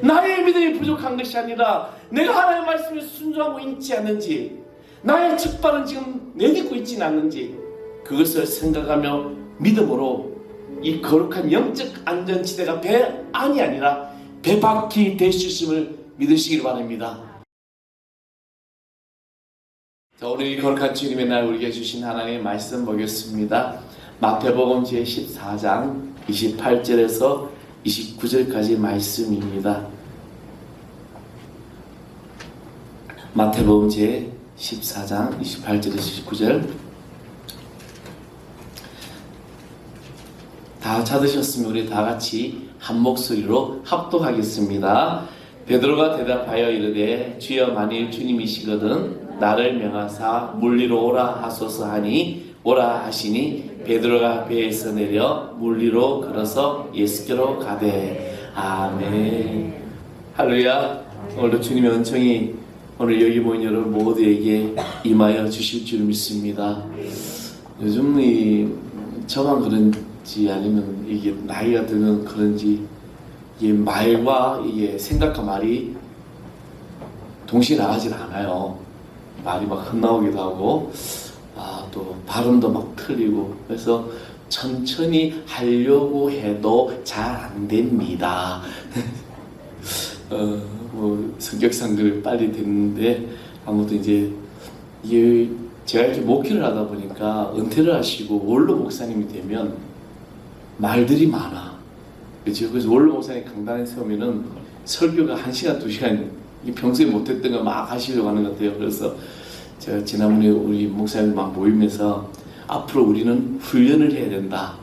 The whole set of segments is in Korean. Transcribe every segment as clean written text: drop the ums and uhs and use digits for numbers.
나의 믿음이 부족한 것이 아니라 내가 하나님의 말씀에 순종하고 있지 않는지, 나의 척발은 지금 내딛고 있지는 않는지, 그것을 생각하며 믿음으로 이 거룩한 영적 안전지대가 배 안이 아니라 배 밖이 될 수 있음을 믿으시길 바랍니다. 자, 오늘 이 거룩한 주님의 날 우리에게 주신 하나님의 말씀 보겠습니다. 마태복음 제14장 28절에서 29절까지 말씀입니다. 마태복음 제14장 28절에서 29절. 다 찾으셨으면 우리 다 같이 한 목소리로 합독하겠습니다. 베드로가 대답하여 이르되 주여 만일 주님이시거든 나를 명하사 물 위로 오라 하소서 하니 오라 하시니 베드로가 배에서 내려 물 위로 걸어서 예수께로 가되. 아멘. 할렐루야. 오늘도 주님의 은총이 오늘 여기 모인 여러분 모두에게 임하여 주실 줄 믿습니다. 요즘 저만 그런지 아니면 이게 나이가 드는 그런지 이게 말과 이게 생각과 말이 동시에 나가질 않아요. 말이 막 헛나오기도 하고 또 발음도 막 틀리고, 그래서 천천히 하려고 해도 잘 안 됩니다. 뭐 성격상 그 빨리 됐는데 아무튼 이제 이게 제가 이렇게 목회를 하다 보니까 은퇴를 하시고 원로 목사님이 되면 말들이 많아. 그렇죠? 그래서 원로 목사님 강단에 세우면은 설교가 1시간, 2시간 평소에 못했던 거 막 하시려고 하는 것 같아요. 그래서 제가 지난번에 우리 목사님 막 모이면서 앞으로 우리는 훈련을 해야 된다.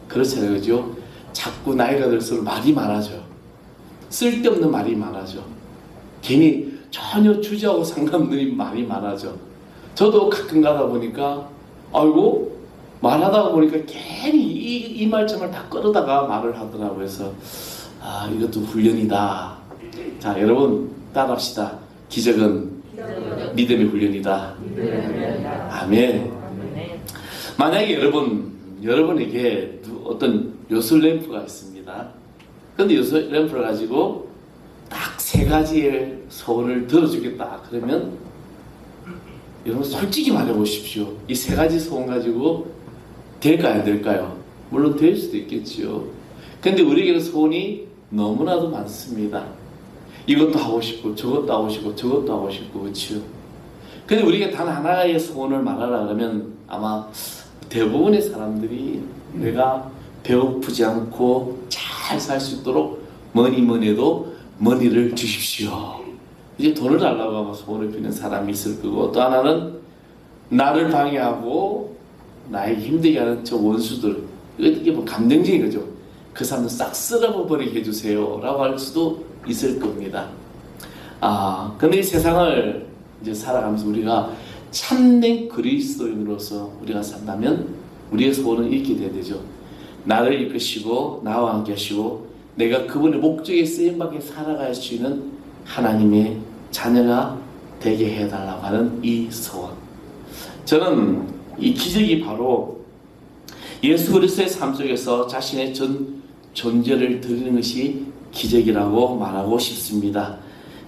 그렇잖아요. 그죠? 자꾸 나이가 들수록 말이 많아져요. 쓸데없는 말이 많아져. 괜히 전혀 주저하고 상관없는 말이 많아져. 저도 가끔 가다 보니까 아이고 말하다 보니까 괜히 이 말 저 말 다 끌어다가 말을 하더라고요. 그래서 이것도 훈련이다. 자, 여러분 따라합시다. 기적은 믿음의 훈련이다. 아멘. 만약에 여러분에게 어떤 요술 램프가 있습니다. 근데 요술 램프를 가지고 딱 3가지의 소원을 들어주겠다. 그러면 여러분 솔직히 말해보십시오. 이 3가지 소원 가지고 될까요? 안 될까요? 물론 될 수도 있겠지요. 근데 우리에게는 소원이 너무나도 많습니다. 이것도 하고 싶고 저것도 하고 싶고 저것도 하고 싶고, 그렇죠? 근데 우리가 단 하나의 소원을 말하라 그러면 아마 대부분의 사람들이 내가 배고프지 않고 잘 살 수 있도록 뭐니 해도 머니를 주십시오. 이제 돈을 달라고 아마 소원을 비는 사람이 있을 거고, 또 하나는 나를 방해하고 나에게 힘들게 하는 저 원수들, 이게 뭐 감정적인 거죠. 그 사람들 싹 쓸어버리게 해주세요 라고 할 수도 있을 겁니다. 근데 이 세상을 이제 살아가면서 우리가 참된 그리스도인으로서 우리가 산다면 우리의 소원은 이렇게 돼야 되죠. 나를 이끄시고 나와 함께 하시고 내가 그분의 목적에 쓰임받게 살아갈 수 있는 하나님의 자녀가 되게 해달라고 하는 이 소원. 저는 이 기적이 바로 예수 그리스도의 삶 속에서 자신의 존재를 드리는 것이 기적이라고 말하고 싶습니다.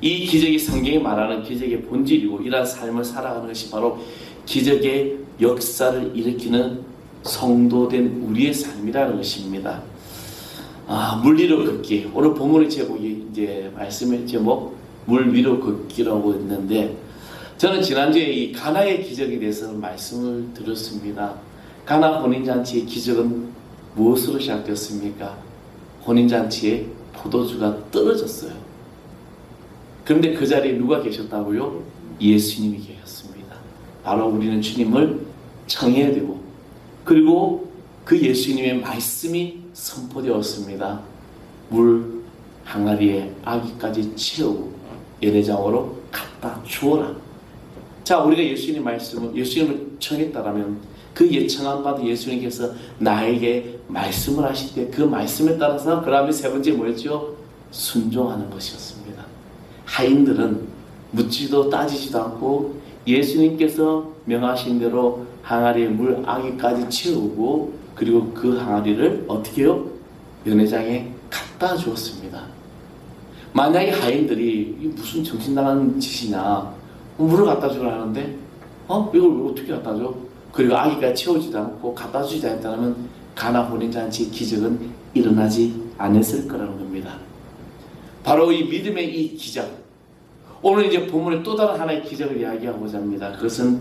이 기적이 성경이 말하는 기적의 본질이고, 이러한 삶을 살아가는 것이 바로 기적의 역사를 일으키는 성도된 우리의 삶이라는 것입니다. 물 위로 걷기. 오늘 본문의 제목이 이제 말씀의 제목 물 위로 걷기라고 했는데, 저는 지난주에 이 가나의 기적에 대해서 말씀을 드렸습니다. 가나 혼인잔치의 기적은 무엇으로 시작되었습니까? 혼인잔치에 포도주가 떨어졌어요. 그런데 그 자리에 누가 계셨다고요? 예수님이 계셨습니다. 바로 우리는 주님을 청해야 되고, 그리고 그 예수님의 말씀이 선포되었습니다. 물 항아리에 아기까지 채우고 연회장으로 갖다 주어라. 자, 우리가 예수님 말씀을, 예수님을 청했다라면 그 예청함 받은 예수님께서 나에게 말씀을 하실 때 그 말씀에 따라서 그 다음에 3번째 뭐였죠? 순종하는 것이었습니다. 하인들은 묻지도 따지지도 않고 예수님께서 명하신 대로 항아리에 물 아기까지 채우고, 그리고 그 항아리를 어떻게 해요? 연회장에 갖다 주었습니다. 만약에 하인들이 이게 무슨 정신 나간 짓이냐, 물을 갖다 주라 하는데 이걸 어떻게 갖다 줘? 그리고 아기가 채우지도 않고 갖다 주지 않았다면 가나 혼인잔치 기적은 일어나지 않았을 거라는 겁니다. 바로 이 믿음의 이 기적, 오늘 이제 본문에 또 다른 하나의 기적을 이야기하고자 합니다. 그것은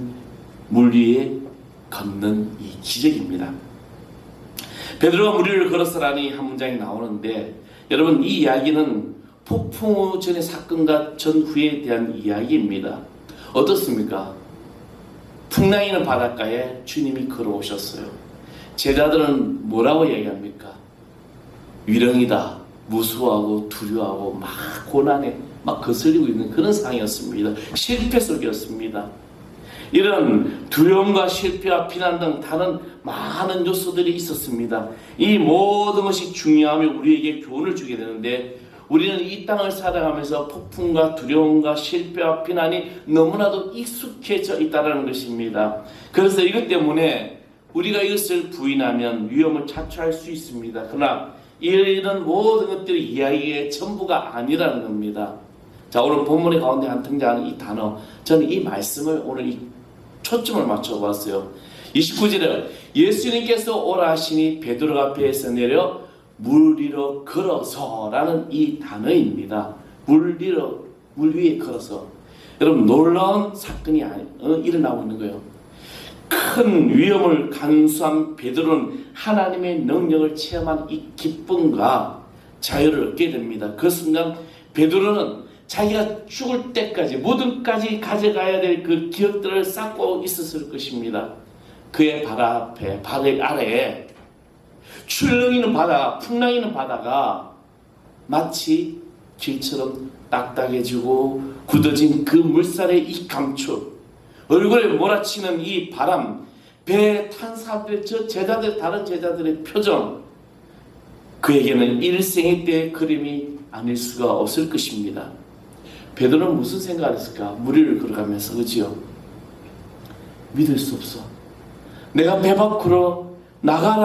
물 위에 걷는 이 기적입니다. 베드로가 물 위를 걸었으라니 한 문장이 나오는데, 여러분, 이 이야기는 폭풍 전의 사건과 전후에 대한 이야기입니다. 어떻습니까? 풍랑이는 바닷가에 주님이 걸어오셨어요. 제자들은 뭐라고 얘기합니까? 위령이다, 무서워하고 두려워하고 막 고난에 막 거슬리고 있는 그런 상황이었습니다. 실패 속이었습니다. 이런 두려움과 실패와 비난 등 다른 많은 요소들이 있었습니다. 이 모든 것이 중요하며 우리에게 교훈을 주게 되는데, 우리는 이 땅을 살아가면서 폭풍과 두려움과 실패와 비난이 너무나도 익숙해져 있다는 것입니다. 그래서 이것 때문에 우리가 이것을 부인하면 위험을 자초할 수 있습니다. 그러나 이런 모든 것들이 이야기의 전부가 아니라는 겁니다. 자, 오늘 본문의 가운데 한 등장하는 이 단어, 저는 이 말씀을 오늘 이 초점을 맞춰봤어요. 29절에 예수님께서 오라 하시니 베드로가 배에서 내려 물 위로 걸어서라는 이 단어입니다. 물 위에 걸어서. 여러분, 놀라운 사건이 일어나고 있는 거예요. 큰 위험을 간수한 베드로는 하나님의 능력을 체험한 이 기쁨과 자유를 얻게 됩니다. 그 순간 베드로는 자기가 죽을 때까지 모든까지 가져가야 될 그 기억들을 쌓고 있었을 것입니다. 그의 발 앞에, 발 아래에 출렁이는 바다, 풍랑이는 바다가 마치 길처럼 딱딱해지고 굳어진 그 물살의 이 감촉, 얼굴에 몰아치는 이 바람, 배에 탄 사람들, 다른 제자들의 표정, 그에게는 일생의 때의 그림이 아닐 수가 없을 것입니다. 베드로는 무슨 생각을 했을까? 물 위를 걸어가면서, 그지요? 믿을 수 없어. 내가 배 밖으로 나가지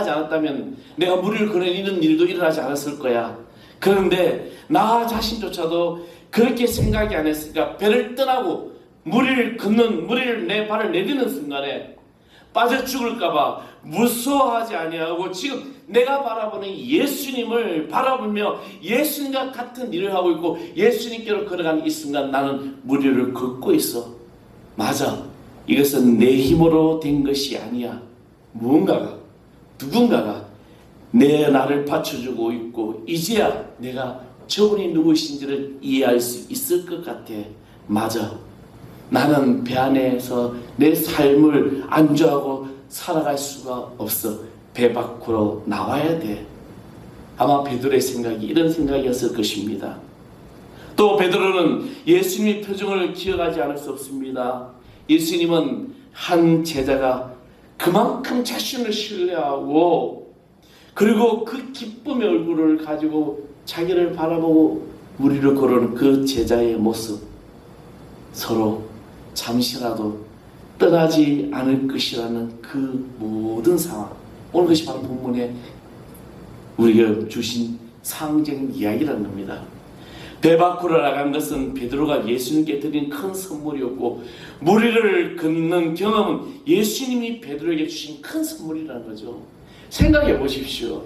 않았다면 내가 물 위를 걸어 이런 일도 일어나지 않았을 거야. 그런데 나 자신조차도 그렇게 생각이 안 했으니까 배를 떠나고 물 위를 내 발을 내딛는 순간에 빠져 죽을까봐 무서워하지 아니하고 지금 내가 바라보는 예수님을 바라보며 예수님과 같은 일을 하고 있고 예수님께로 걸어가는 이 순간 나는 물 위를 걷고 있어. 맞아. 이것은 내 힘으로 된 것이 아니야. 누군가가 나를 받쳐주고 있고 이제야 내가 저분이 누구신지를 이해할 수 있을 것 같아. 맞아. 나는 배 안에서 내 삶을 안주하고 살아갈 수가 없어. 배 밖으로 나와야 돼. 아마 베드로의 생각이 이런 생각이었을 것입니다. 또 베드로는 예수님의 표정을 기억하지 않을 수 없습니다. 예수님은 한 제자가 그만큼 자신을 신뢰하고 그리고 그 기쁨의 얼굴을 가지고 자기를 바라보고 물 위로 걸어오는 그 제자의 모습, 서로 잠시라도 떠나지 않을 것이라는 그 모든 상황, 오늘 그것이 바로 본문에 우리가 주신 상징 이야기라는 겁니다. 배 밖으로 나간 것은 베드로가 예수님께 드린 큰 선물이었고 물 위를 걷는 경험은 예수님이 베드로에게 주신 큰 선물이라는 거죠. 생각해 보십시오.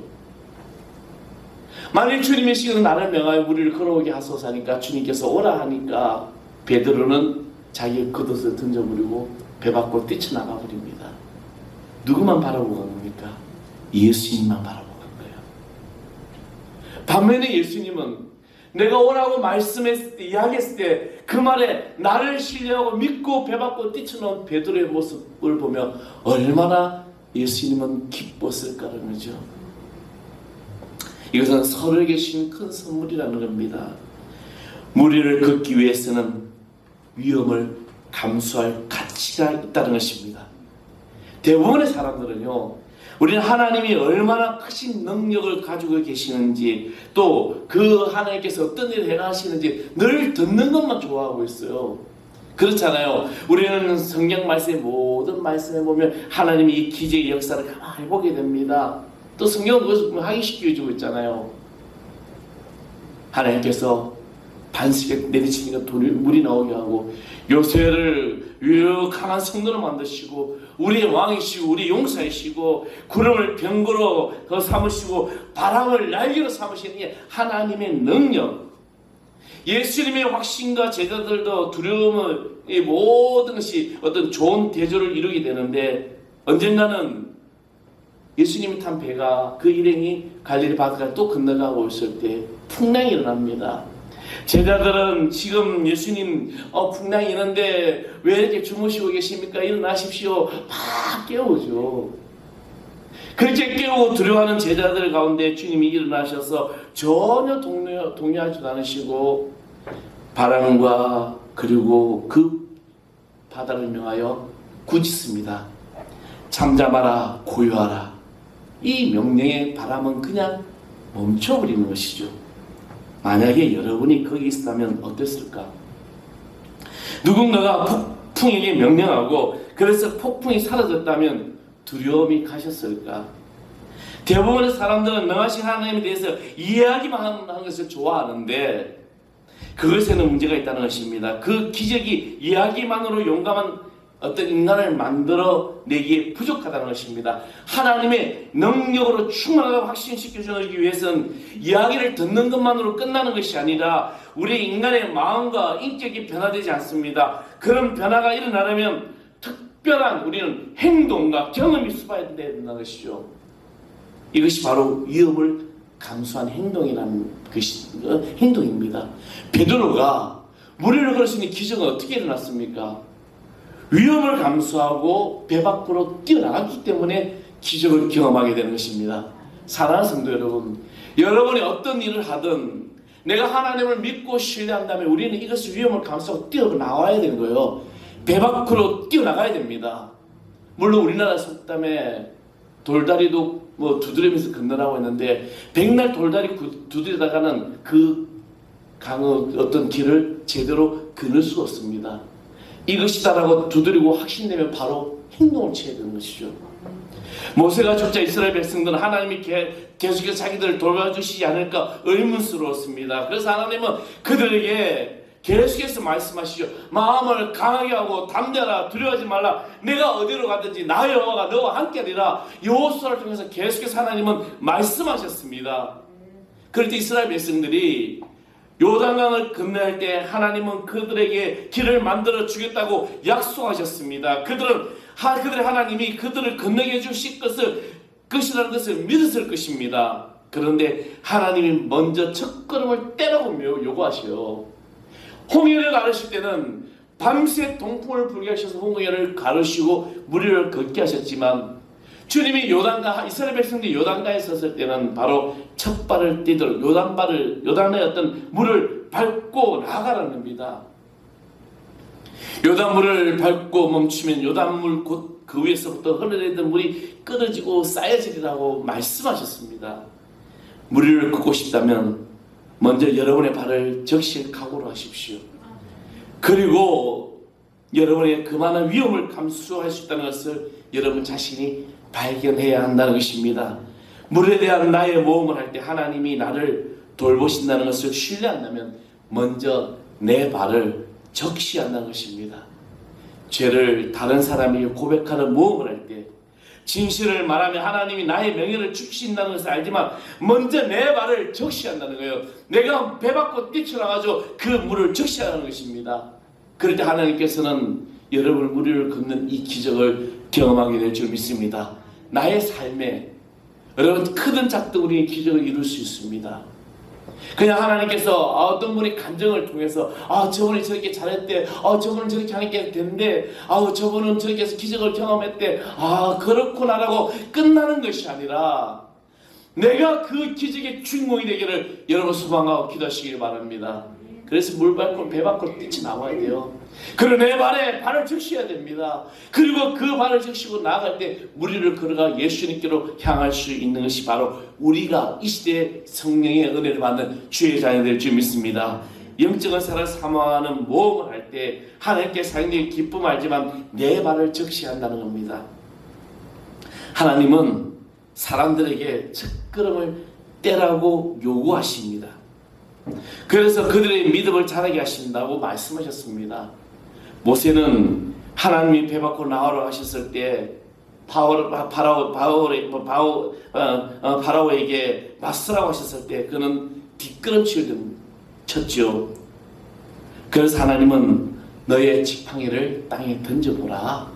만일 주님의 시간은 나를 명하여 물 위를 걸어오게 하소서 하니까 주님께서 오라 하니까 베드로는 자기의 겉옷을 던져버리고 배 밖으로 뛰쳐나가 버립니다. 누구만 바라보고 간 겁니까? 예수님만 바라보고 간 거예요. 반면에 예수님은 내가 오라고 말씀했을 때, 이야기했을 때 그 말에 나를 신뢰하고 믿고 배 밖으로 뛰쳐나온 베드로의 모습을 보며 얼마나 예수님은 기뻤을까라는 거죠. 이것은 서로에게 주신 큰 선물이라는 겁니다. 물 위를 걷기 위해서는 위험을 감수할 가치가 있다는 것입니다. 대부분의 사람들은요, 우리는 하나님이 얼마나 크신 능력을 가지고 계시는지 또 그 하나님께서 어떤 일을 행하시는지 늘 듣는 것만 좋아하고 있어요. 그렇잖아요. 우리는 성경 말씀의 모든 말씀에 보면 하나님이 이 기적의 역사를 가만히 보게 됩니다. 또 성경은 그것을 확인시켜주고 있잖아요. 하나님께서 반석에 내리치니까 물이 나오게 하고 요새를 강한 성도로 만드시고 우리의 왕이시고 우리의 용사이시고 구름을 병거로 더 삼으시고 바람을 날개로 삼으시는 게 하나님의 능력. 예수님의 확신과 제자들도 두려움의 모든 것이 어떤 좋은 대조를 이루게 되는데 언젠가는 예수님이 탄 배가 그 일행이 갈릴리 바다를 또 건너가고 있을 때 풍랑이 일어납니다. 제자들은 지금 예수님 풍랑이 있는데 왜 이렇게 주무시고 계십니까? 일어나십시오. 막 깨우죠. 그렇게 깨우고 두려워하는 제자들 가운데 주님이 일어나셔서 전혀 동요하지도 않으시고 바람과 그리고 그 바다를 명하여 꾸짖습니다. 잠잠하라 고요하라. 이 명령의 바람은 그냥 멈춰버리는 것이죠. 만약에 여러분이 거기 있었다면 어땠을까? 누군가가 폭풍에게 명령하고 그래서 폭풍이 사라졌다면 두려움이 가셨을까? 대부분의 사람들은 명하신 하나님에 대해서 이야기만 하는 것을 좋아하는데 그것에는 문제가 있다는 것입니다. 그 기적이 이야기만으로 용감한 어떤 인간을 만들어 내기에 부족하다는 것입니다. 하나님의 능력으로 충만하다고 확신시켜주기 위해서는 이야기를 듣는 것만으로 끝나는 것이 아니라 우리 인간의 마음과 인격이 변화되지 않습니다. 그런 변화가 일어나려면 특별한 우리는 행동과 경험이 수반돼야 된다는 것이죠. 이것이 바로 위험을 감수한 행동이라는 행동입니다. 베드로가 무리를 걸을 수 있는 기적은 어떻게 일어났습니까? 위험을 감수하고 배 밖으로 뛰어나갔기 때문에 기적을 경험하게 되는 것입니다. 사랑하는 성도 여러분, 여러분이 어떤 일을 하든 내가 하나님을 믿고 신뢰한다면 우리는 이것을 위험을 감수하고 뛰어나와야 되는 거예요. 배 밖으로 뛰어나가야 됩니다. 물론 우리나라 속담에 돌다리도 두드리면서 건너라고 했는데 백날 돌다리 두드리다가는 그 강의 어떤 길을 제대로 건널 수 없습니다. 이것이다라고 두드리고 확신되면 바로 행동을 취해야 되는 것이죠. 모세가 쫓아 이스라엘 백성들은 하나님이 계속해서 자기들을 돌봐주시지 않을까 의문스러웠습니다. 그래서 하나님은 그들에게 계속해서 말씀하시죠. 마음을 강하게 하고 담대하라, 두려워하지 말라. 내가 어디로 가든지 나 여호와가 너와 함께하리라. 여호수아를 통해서 계속해서 하나님은 말씀하셨습니다. 그럴 때 이스라엘 백성들이 요단강을 건너할 때 하나님은 그들에게 길을 만들어 주겠다고 약속하셨습니다. 그들의 하나님이 그들을 건너게 해주실 것이라는 것을 믿었을 것입니다. 그런데 하나님이 먼저 첫걸음을 떼라고 요구하셔요. 홍해를 가르실 때는 밤새 동풍을 불게 하셔서 홍해를 가르시고 무리를 걷게 하셨지만 주님이 이스라엘 백성들이 요단강에 섰을 때는 바로 첫 발을 떼도록 요단의 어떤 물을 밟고 나가라는 겁니다. 요단물을 밟고 멈추면 요단물 곧 그 위에서부터 흘러내리던 물이 끊어지고 쌓여지리라고 말씀하셨습니다. 무리를 걷고 싶다면 먼저 여러분의 발을 적실 각오로 하십시오. 그리고 여러분의 그만한 위험을 감수할 수 있다는 것을 여러분 자신이 발견해야 한다는 것입니다. 물에 대한 나의 모험을 할 때 하나님이 나를 돌보신다는 것을 신뢰한다면 먼저 내 발을 적시한다는 것입니다. 죄를 다른 사람이 고백하는 모험을 할 때 진실을 말하면 하나님이 나의 명예를 주신다는 것을 알지만 먼저 내 발을 적시한다는 거예요. 내가 배 밖으로 뛰쳐나가서 그 물을 적시하는 것입니다. 그럴 때 하나님께서는 여러분을 무리를 걷는 이 기적을 경험하게 될 줄 믿습니다. 나의 삶에 여러분 크든 작든 우리의 기적을 이룰 수 있습니다. 그냥 하나님께서 어떤 분이 감정을 통해서 저분이 저렇게 잘했대, 저분은 저렇게 하니까 됐는데, 저분은 저렇게 해서 기적을 경험했대, 그렇구나라고 끝나는 것이 아니라 내가 그 기적의 주인공이 되기를 여러분 소망하고 기도하시길 바랍니다. 그래서 물 밟고 배 밖으로 뛰쳐나와야 돼요. 그리고 내 발을 적셔야 됩니다. 그리고 그 발을 적시고 나아갈 때 무리를 걸어가 예수님께로 향할 수 있는 것이 바로 우리가 이 시대에 성령의 은혜를 받는 주의 자녀 될 줄 믿습니다. 영적인 사랑을 사모하는 모험을 할 때 하나님께 사용되기 기쁨을 알지만 내 발을 적시한다는 겁니다. 하나님은 사람들에게 첫걸음을 떼라고 요구하십니다. 그래서 그들의 믿음을 자라게 하신다고 말씀하셨습니다. 모세는 하나님이 배 밖으로 나오라고 하셨을 때 바라오에게 맞서라고 하셨을 때 그는 뒷걸음치를 쳤죠. 그래서 하나님은 너의 지팡이를 땅에 던져보라.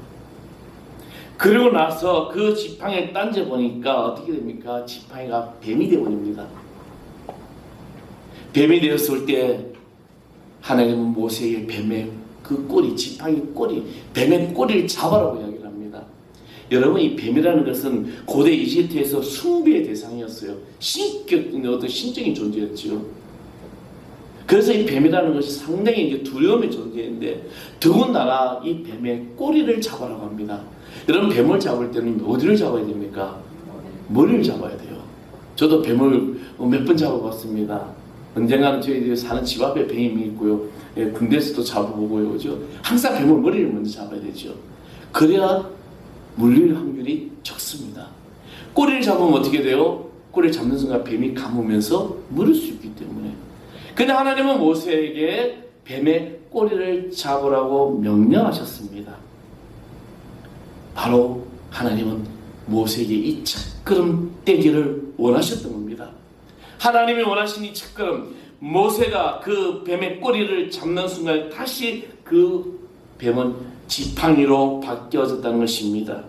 그리고 나서 그 지팡이를 던져보니까 어떻게 됩니까? 지팡이가 뱀이 되어버립니다. 뱀이 되었을 때 하나님은 모세에게 뱀의 그 꼬리, 지팡이 꼬리, 뱀의 꼬리를 잡아라고 이야기를 합니다. 여러분, 이 뱀이라는 것은 고대 이집트에서 숭배의 대상이었어요. 어떤 신적인 존재였죠. 그래서 이 뱀이라는 것이 상당히 이제 두려움의 존재인데, 더군다나 이 뱀의 꼬리를 잡아라고 합니다. 여러분, 뱀을 잡을 때는 어디를 잡아야 됩니까? 머리를 잡아야 돼요. 저도 뱀을 몇 번 잡아봤습니다. 언젠가는 저희 사는 집 앞에 뱀이 있고요. 군대에서도 잡아보고요. 그죠? 항상 뱀을 머리를 먼저 잡아야 되죠. 그래야 물릴 확률이 적습니다. 꼬리를 잡으면 어떻게 돼요? 꼬리를 잡는 순간 뱀이 감으면서 물을 수 있기 때문에. 근데 하나님은 모세에게 뱀의 꼬리를 잡으라고 명령하셨습니다. 바로 하나님은 모세에게 이 첫걸음 떼기를 원하셨던 겁니다. 하나님이 원하신 이 첫걸음, 모세가 그 뱀의 꼬리를 잡는 순간 다시 그 뱀은 지팡이로 바뀌어졌다는 것입니다.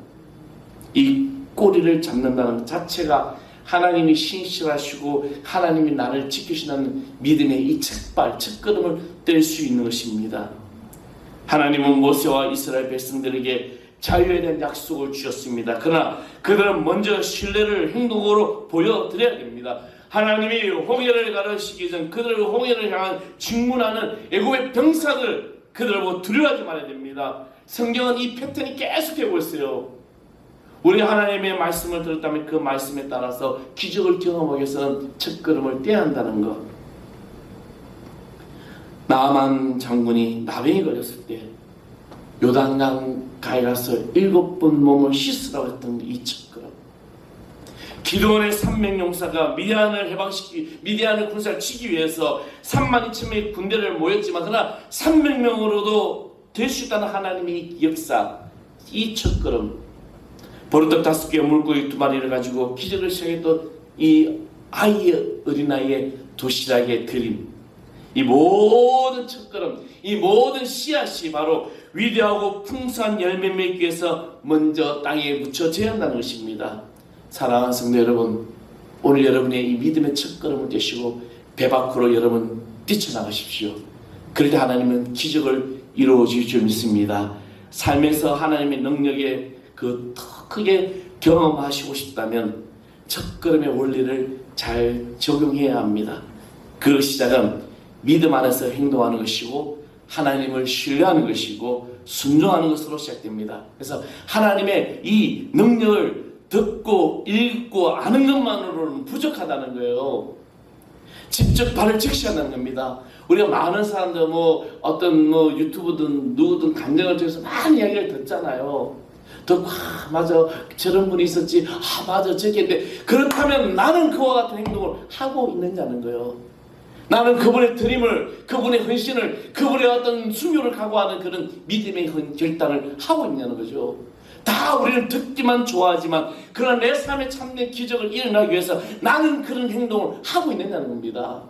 이 꼬리를 잡는다는 것 자체가 하나님이 신실하시고 하나님이 나를 지키시는 믿음의 이 첫걸음을 뗄 수 있는 것입니다. 하나님은 모세와 이스라엘 백성들에게 자유에 대한 약속을 주셨습니다. 그러나 그들은 먼저 신뢰를 행동으로 보여드려야 됩니다. 하나님이 홍해를 가르시기 전 그들을 홍해를 향한 직문하는 애굽의 병사들, 그들을 보고 두려워하지 말아야 됩니다. 성경은 이 패턴이 계속되고 있어요. 우리 하나님의 말씀을 들었다면 그 말씀에 따라서 기적을 경험하기 위해서는 첫걸음을 떼야 한다는 것. 나아만 장군이 나병이 걸렸을 때 요단강 가에 가서 7번 몸을 씻으라고 했던 이 첫걸음. 기드온의 300용사가 미디안을 군사를 치기 위해서 32,000명의 군대를 모였지만 그러나 300명으로도 될 수 있다는 하나님의 역사, 이 첫걸음. 버릇떡 5개, 물고기 2마리를 가지고 기적을 시작했던 이 어린아이의 도시락의 그림, 이 모든 첫걸음, 이 모든 씨앗이 바로 위대하고 풍성한 열매 맺기 위해서 먼저 땅에 묻혀져야 한다는 것입니다. 사랑하는 성도 여러분, 오늘 여러분의 이 믿음의 첫걸음을 떼시고 배 밖으로 여러분 뛰쳐나가십시오. 그럴 때 하나님은 기적을 이루어 주실 줄 믿습니다. 삶에서 하나님의 능력에 더 크게 경험하시고 싶다면 첫걸음의 원리를 잘 적용해야 합니다. 그 시작은 믿음 안에서 행동하는 것이고 하나님을 신뢰하는 것이고 순종하는 것으로 시작됩니다. 그래서 하나님의 이 능력을 듣고 읽고 아는 것만으로는 부족하다는 거예요. 직접 발을 적시한다는 겁니다. 우리가 많은 사람들 어떤 유튜브든 누구든 간증을 통해서 많은 이야기를 듣잖아요. 듣고 맞아 저런 분이 있었지, 맞아 저게 있는데, 그렇다면 나는 그와 같은 행동을 하고 있느냐는 거예요. 나는 그분의 드림을, 그분의 헌신을, 그분의 어떤 순교를 각오하는 그런 믿음의 결단을 하고 있냐는 거죠. 다 우리는 듣기만 좋아하지만 그러나 내 삶에 참된 기적을 일어나기 위해서 나는 그런 행동을 하고 있느냐는 겁니다.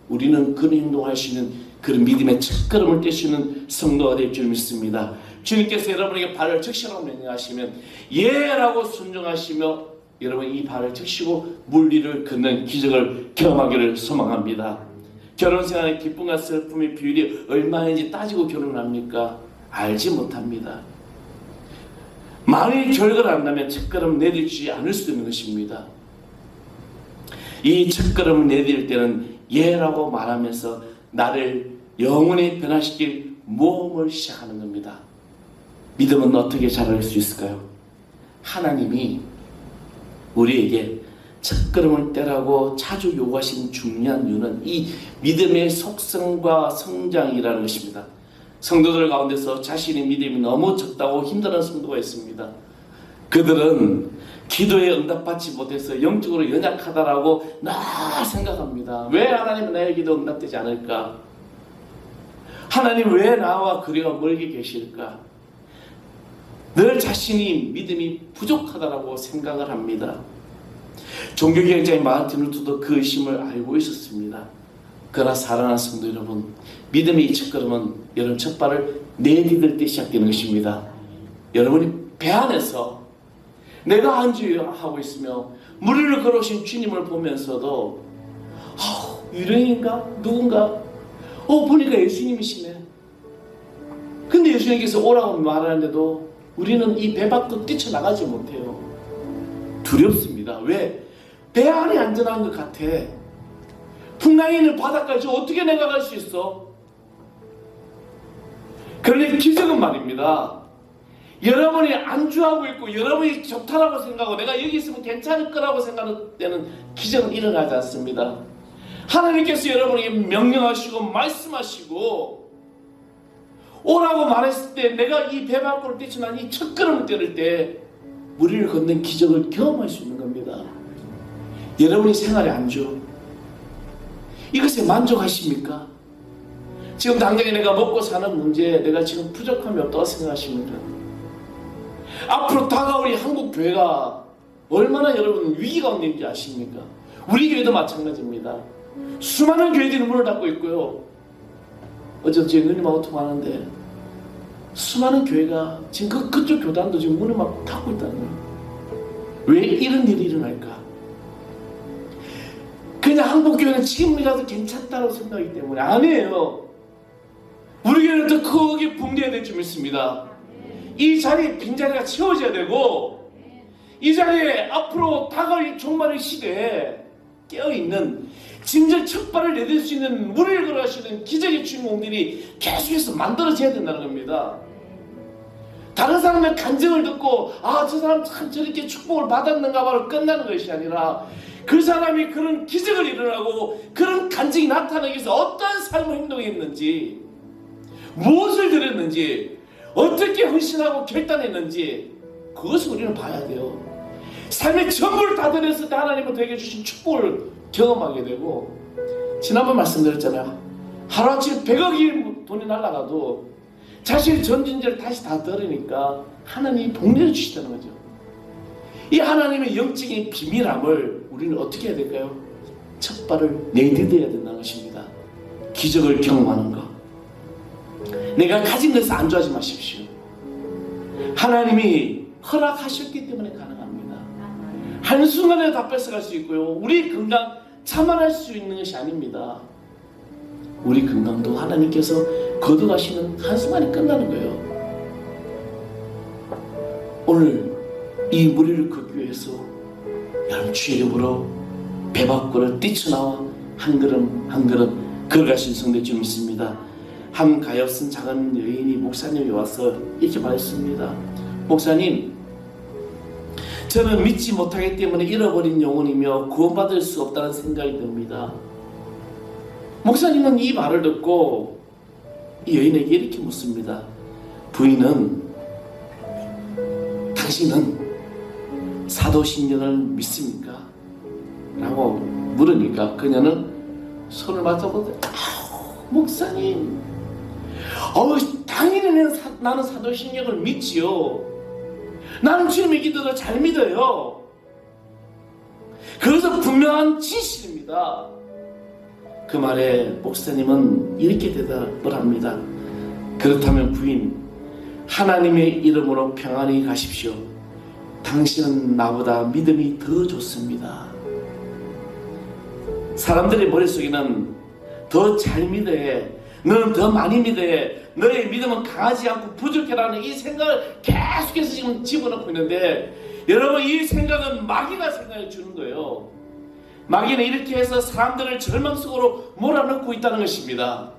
우리는 그런 행동을 할 수 있는 그런 믿음의 첫걸음을 뗄 수 있는 성도가 될 줄 믿습니다. 주님께서 여러분에게 발을 적시라고 명령하시면 예라고 순종하시며 여러분 이 발을 적시고 물리를 걷는 기적을 경험하기를 소망합니다. 결혼생활의 기쁨과 슬픔의 비율이 얼마인지 따지고 결혼합니까? 알지 못합니다. 만일 결과를 안다면 첫걸음 내딛지 않을 수 있는 것입니다. 이 첫걸음을 내딜 때는 예라고 말하면서 나를 영원히 변화시킬 모험을 시작하는 겁니다. 믿음은 어떻게 자랄 수 있을까요? 하나님이 우리에게 첫걸음을 떼라고 자주 요구하시는 중요한 이유는 이 믿음의 속성과 성장이라는 것입니다. 성도들 가운데서 자신의 믿음이 너무 적다고 힘들어하는 성도가 있습니다. 그들은 기도에 응답받지 못해서 영적으로 연약하다라고 나 생각합니다. 왜 하나님은 나의 기도 응답되지 않을까? 하나님 왜 나와 그리가 멀게 계실까? 늘 자신이 믿음이 부족하다라고 생각을 합니다. 종교개혁자인 마르틴 루터도 그 의심을 알고 있었습니다. 그러나 사랑하는 성도 여러분, 믿음의 첫걸음은 여러분 첫 발을 내디딜 때 시작되는 것입니다. 여러분이 배 안에서 내가 안주하고 있으며 무리를 걸어오신 주님을 보면서도 유령인가? 누군가? 보니까 예수님이시네. 근데 예수님께서 오라고 말하는데도 우리는 이 배 밖으로 뛰쳐나가지 못해요. 두렵습니다. 왜? 배 안이 안전한 것 같아. 풍랑이 있는 바닷가에 어떻게 내가 갈 수 있어? 그런데 기적은 말입니다. 여러분이 안주하고 있고 여러분이 좋다라고 생각하고 내가 여기 있으면 괜찮을 거라고 생각하는 때는 기적은 일어나지 않습니다. 하나님께서 여러분에게 명령하시고 말씀하시고 오라고 말했을 때 내가 이 배 밖으로 뛰쳐난 이 첫 걸음을 때릴 때 무리를 걷는 기적을 경험할 수 있는 겁니다. 여러분이 생활의 안주 이것에 만족하십니까? 지금 당장에 내가 먹고 사는 문제에 내가 지금 부족함이 없다고 생각하십니까? 앞으로 다가올 한국 교회가 얼마나 여러분 위기 가운데 있는지 아십니까? 우리 교회도 마찬가지입니다. 수많은 교회들이 문을 닫고 있고요. 어제 제 누님하고 통화하는데 수많은 교회가 지금 그쪽 교단도 지금 문을 막 닫고 있다는 거예요. 왜 이런 일이 일어날까? 그냥 한국교회는 지금이라도 괜찮다고 생각하기 때문에 아니에요. 우리 교회는 더 크게 붕괴해야 될 줄 믿습니다. 이 자리에 빈자리가 채워져야 되고 이 자리에 앞으로 다가올 종말의 시대에 깨어있는 진정 첫 발을 내딜 수 있는 무리를 걸어가시는 기적의 주인공들이 계속해서 만들어져야 된다는 겁니다. 다른 사람의 간증을 듣고 저 사람 참 저렇게 축복을 받았는가 바로 끝나는 것이 아니라 그 사람이 그런 기적을 일어나고 그런 간증이 나타나기 위해서 어떠한 삶을 행동했는지 무엇을 드렸는지 어떻게 헌신하고 결단했는지 그것을 우리는 봐야 돼요. 삶의 전부를 다 드렸을 때 하나님은 되게 주신 축복을 경험하게 되고 지난번 말씀드렸잖아요. 하루아침에 100억이 돈이 날아가도 자신의 전진제를 다시 다 들으니까 하나님이 복리를 주시다는 거죠. 이 하나님의 영적인 비밀함을 우리는 어떻게 해야 될까요? 첫 발을 내디뎌야 된다는 것입니다. 기적을 경험하는 것. 내가 가진 것에 안주하지 마십시오. 하나님이 허락하셨기 때문에 가능합니다. 한순간에 다 뺏어갈 수 있고요. 우리 건강 자만할 수 있는 것이 아닙니다. 우리 건강도 하나님께서 거둬가시는 한순간에 끝나는 거예요. 오늘 이 무리를 걷기 위해서 여러분 주의 이름으로 배 밖으로 뛰쳐나와 한 걸음 한 걸음 걸어가신 성도 줄 믿습니다. 한 가엾은 작은 여인이 목사님이 와서 이렇게 말했습니다. 목사님, 저는 믿지 못하기 때문에 잃어버린 영혼이며 구원받을 수 없다는 생각이 듭니다. 목사님은 이 말을 듣고 이 여인에게 이렇게 묻습니다. 부인은 당신은 사도신경을 믿습니까? 라고 물으니까 그녀는 손을 맞춰보고 목사님, 당연히 나는 사도신경을 믿지요. 나는 주님의 기도를 잘 믿어요. 그것은 분명한 진실입니다. 그 말에 목사님은 이렇게 대답을 합니다. 그렇다면 부인, 하나님의 이름으로 평안히 가십시오. 당신은 나보다 믿음이 더 좋습니다. 사람들의 머릿속에는 더 잘 믿어야 해, 너는 더 많이 믿어야 해, 너의 믿음은 강하지 않고 부족해라는 이 생각을 계속해서 지금 집어넣고 있는데 여러분, 이 생각은 마귀가 생각해 주는 거예요. 마귀는 이렇게 해서 사람들을 절망 속으로 몰아넣고 있다는 것입니다.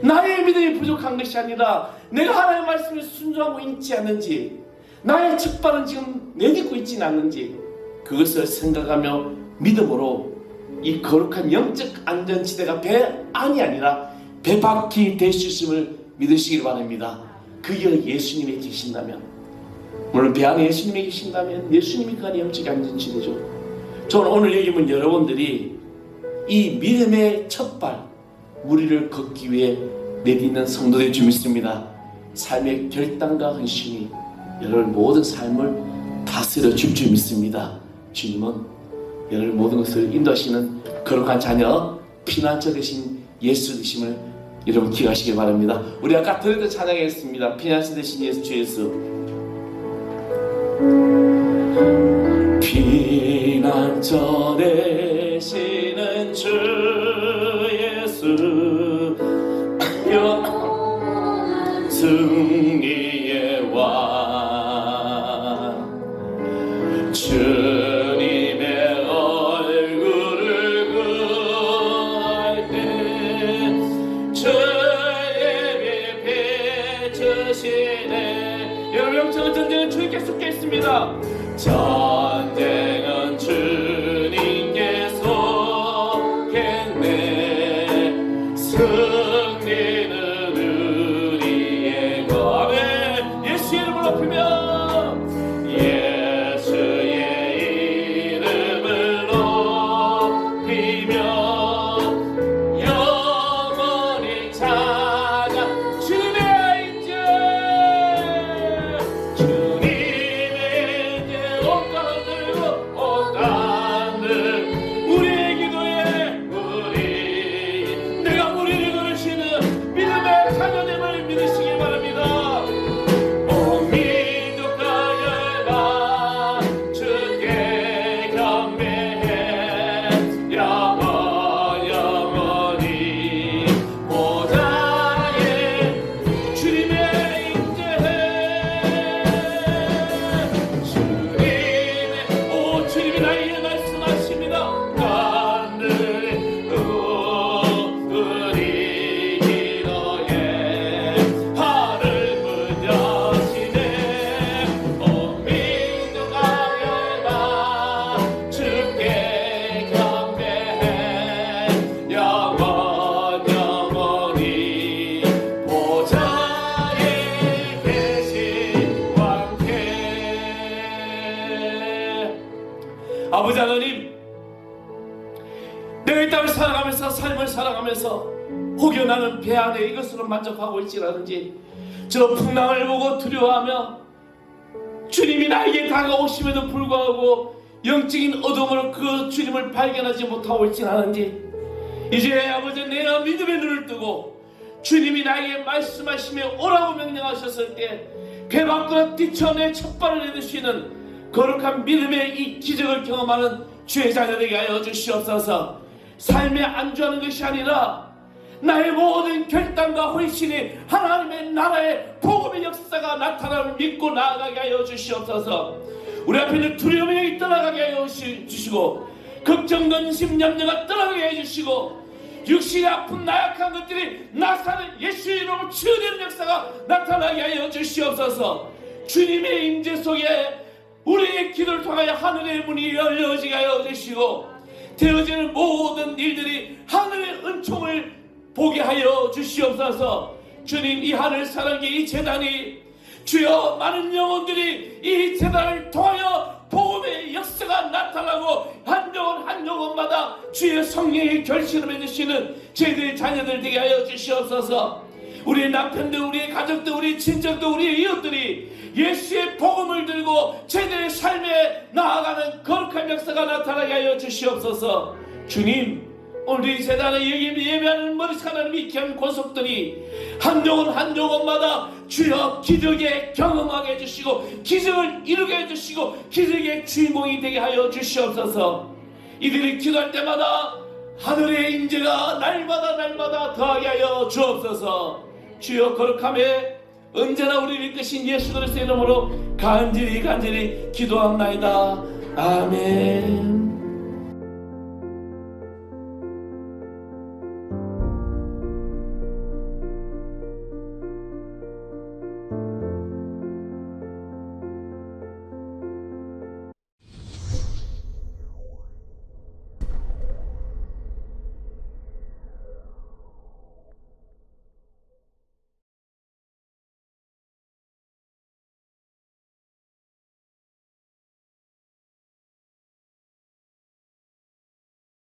나의 믿음이 부족한 것이 아니라 내가 하나님의 말씀에 순종하고 있지 않는지, 나의 첫 발은 지금 내딛고 있지는 않는지, 그것을 생각하며 믿음으로 이 거룩한 영적 안전지대가 배 안이 아니라 배 밖이 될 수 있음을 믿으시길 바랍니다. 그 길을 예수님이 계신다면 물론 배 안에 예수님이 계신다면 예수님이 그 안에 영적인 안전지대죠. 저는 오늘 여기 있는 여러분들이 이 믿음의 첫발 무리를 걷기 위해 내딛는 성도들 줄 믿습니다. 삶의 결단과 헌신이 여러분 모든 삶을 다스려 줄 줄 믿습니다. 주님은 여러분 모든 것을 인도하시는 거룩한 자녀, 피난처 되신 예수 되심을 여러분 기억하시길 바랍니다. 우리 아까 들었던 찬양했습니다. 피난처 되신 예수, 주 예수. 피난처 되시는 주 예수, 승리의 왕, 주님의 얼굴을 구할 때 주의 빛 비추시네. 여러분 영적인 전쟁은 주님께 속해 있습니다. 전쟁은 주님께 속했네. 승리는 우리의 것. 아멘. 예수의 이름을 높이며 예수의 이름을 높이며 영원히 찾아 주님의 인재, 주님의 인재 온 땅을 들고 온 땅을 우리의 기도에 내가 우리를 그르시는 믿음의 자녀됨을 믿으시기 바랍니다. 오 민족과 열방 주께 경배해 영원히 보좌에 주님의 인재해 주님이 나에게 말씀하십니다. 하늘의 우리 기도에 하늘 문 여시네. 오 민족과 열방 주께 경배해 영원히 보좌에 계신 왕께. 아버지 하나님, 내가 이 땅을 살아가면서 삶을 살아가면서 혹여 나는 배 안에 이것으로 만족하고 있지라든지 저 풍랑을 보고 두려워하며 주님이 나에게 다가오심에도 불구하고 영적인 어둠으로 그 주님을 발견하지 못하고 있지라든지 이제 아버지 내가 믿음의 눈을 뜨고 주님이 나에게 말씀하시며 오라고 명령하셨을 때 배 밖으로 뛰쳐 내 첫발을 내딛으시는 거룩한 믿음의 이 기적을 경험하는 주의 자녀 되게 하여 주시옵소서. 삶에 안주하는 것이 아니라 나의 모든 결단과 헌신이 하나님의 나라의 복음의 역사가 나타남을 믿고 나아가게 하여 주시옵소서. 우리 앞에 있는 두려움이 떠나가게 하여 주시고 걱정, 근심, 염려가 떠나가게 해주시고 육신의 아픈 나약한 것들이 나사는 예수의 이름으로 치유되는 역사가 나타나게 하여 주시옵소서. 주님의 임재 속에 우리의 기도를 통하여 하늘의 문이 열려지게 하여 주시고 되어지는 모든 일들이 하늘의 은총을 보게 하여 주시옵소서. 주님, 이 하늘 사랑의 이 재단이 주여 많은 영혼들이 이 재단을 통하여 복음의 역사가 나타나고 한 영혼 한 영혼마다 주의 성령의 결실을 맺으시는 저희들의 자녀들 되게 하여 주시옵소서. 우리의 남편들, 우리의 가족들, 우리의 친척들, 우리의 이웃들이 예수의 복음을 들고 저희들의 삶에 나아가는 거룩한 역사가 나타나게 하여 주시옵소서. 주님, 오늘 이 재단에 예배하는 머리카락 하나님의 귀한 권속들이 한 영혼 한 영혼마다 주여 기적에 경험하게 해주시고 기적을 이루게 해주시고 기적의 주인공이 되게 하여 주시옵소서. 이들이 기도할 때마다 하늘의 임재가 날마다 더하게 하여 주옵소서. 주여 거룩함에 언제나 우리를 이끄신 예수 그리스도의 이름으로 간절히 기도합나이다. 아멘.